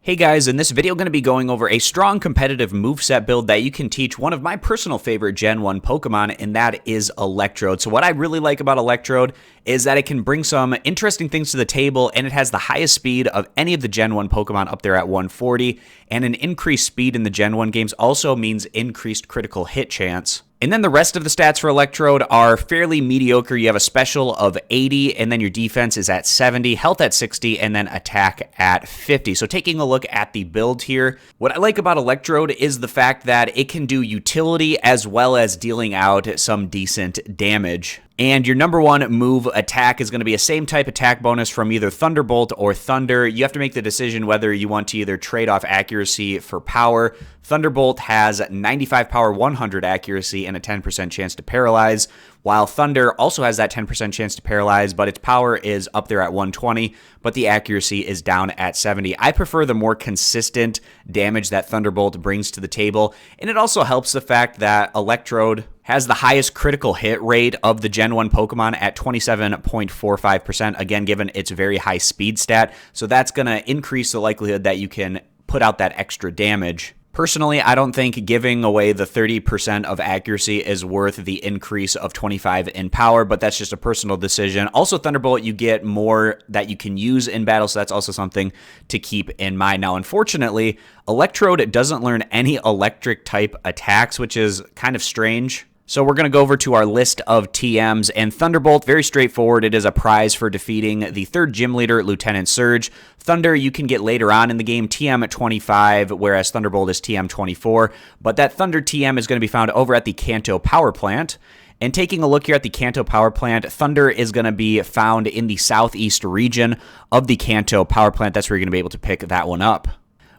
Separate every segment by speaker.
Speaker 1: Hey guys, in this video I'm going to be going over a strong competitive moveset build that you can teach one of my personal favorite Gen 1 Pokemon, and that is Electrode. So what I really like about Electrode is that it can bring some interesting things to the table, and it has the highest speed of any of the Gen 1 Pokemon up there at 140, and an increased speed in the Gen 1 games also means increased critical hit chance. And then the rest of the stats for Electrode are fairly mediocre. You have a special of 80, and then your defense is at 70, health at 60, and then attack at 50. So taking a look at the build here, what I like about Electrode is the fact that it can do utility as well as dealing out some decent damage. And your number one move attack is going to be a same type attack bonus from either Thunderbolt or Thunder. You have to make the decision whether you want to either trade off accuracy for power. Thunderbolt has 95 power, 100 accuracy, and a 10% chance to paralyze, while Thunder also has that 10% chance to paralyze, but its power is up there at 120, but the accuracy is down at 70. I prefer the more consistent damage that Thunderbolt brings to the table, and it also helps the fact that Electrode has the highest critical hit rate of the Gen 1 Pokemon at 27.45%, again, given its very high speed stat, so that's going to increase the likelihood that you can put out that extra damage. Personally, I don't think giving away the 30% of accuracy is worth the increase of 25 in power, but that's just a personal decision. Also, Thunderbolt, you get more that you can use in battle, so that's also something to keep in mind. Now, unfortunately, Electrode doesn't learn any electric type attacks, which is kind of strange. So we're going to go over to our list of TMs, and Thunderbolt, very straightforward. It is a prize for defeating the third gym leader, Lieutenant Surge. Thunder, you can get later on in the game, TM at 25, whereas Thunderbolt is TM 24. But that Thunder TM is going to be found over at the Kanto Power Plant. And taking a look here at the Kanto Power Plant, Thunder is going to be found in the southeast region of the Kanto Power Plant. That's where you're going to be able to pick that one up.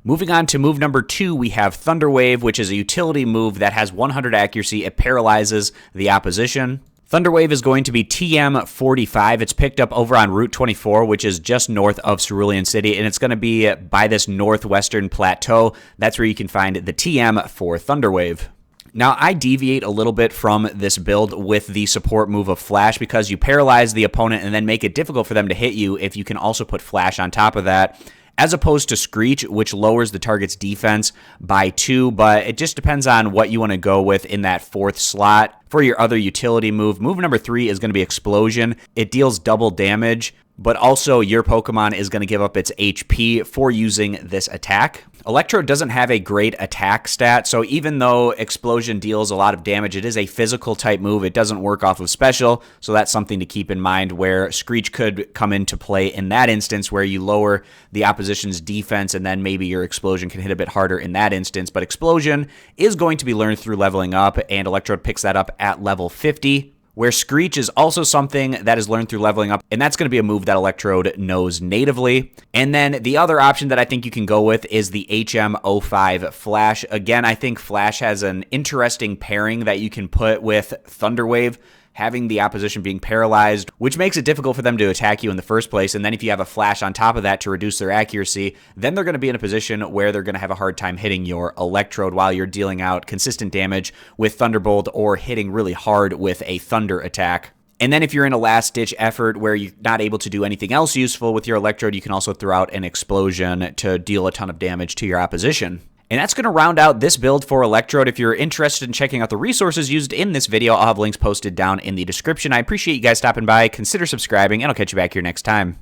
Speaker 1: Moving on to move number 2, we have Thunder Wave, which is a utility move that has 100 accuracy. It paralyzes the opposition. Thunder Wave is going to be TM 45. It's picked up over on Route 24, which is just north of Cerulean City, and it's going to be by this northwestern plateau. That's where you can find the TM for Thunder Wave. Now, I deviate a little bit from this build with the support move of Flash because you paralyze the opponent and then make it difficult for them to hit you if you can also put Flash on top of that, as opposed to Screech, which lowers the target's defense by 2, but it just depends on what you want to go with in that 4th slot. For your other utility move, move number 3 is going to be Explosion. It deals double damage, but also your Pokemon is going to give up its HP for using this attack. Electrode doesn't have a great attack stat, so even though Explosion deals a lot of damage, it is a physical type move. It doesn't work off of special, so that's something to keep in mind where Screech could come into play in that instance where you lower the opposition's defense and then maybe your Explosion can hit a bit harder in that instance. But Explosion is going to be learned through leveling up, and Electrode picks that up at level 50. Where Screech is also something that is learned through leveling up, and that's going to be a move that Electrode knows natively. And then the other option that I think you can go with is the HM05 Flash. Again, I think Flash has an interesting pairing that you can put with Thunder Wave, having the opposition being paralyzed, which makes it difficult for them to attack you in the first place. And then if you have a Flash on top of that to reduce their accuracy, then they're going to be in a position where they're going to have a hard time hitting your Electrode while you're dealing out consistent damage with Thunderbolt or hitting really hard with a Thunder attack. And then if you're in a last-ditch effort where you're not able to do anything else useful with your Electrode, you can also throw out an Explosion to deal a ton of damage to your opposition. And that's going to round out this build for Electrode. If you're interested in checking out the resources used in this video, I'll have links posted down in the description. I appreciate you guys stopping by. Consider subscribing, and I'll catch you back here next time.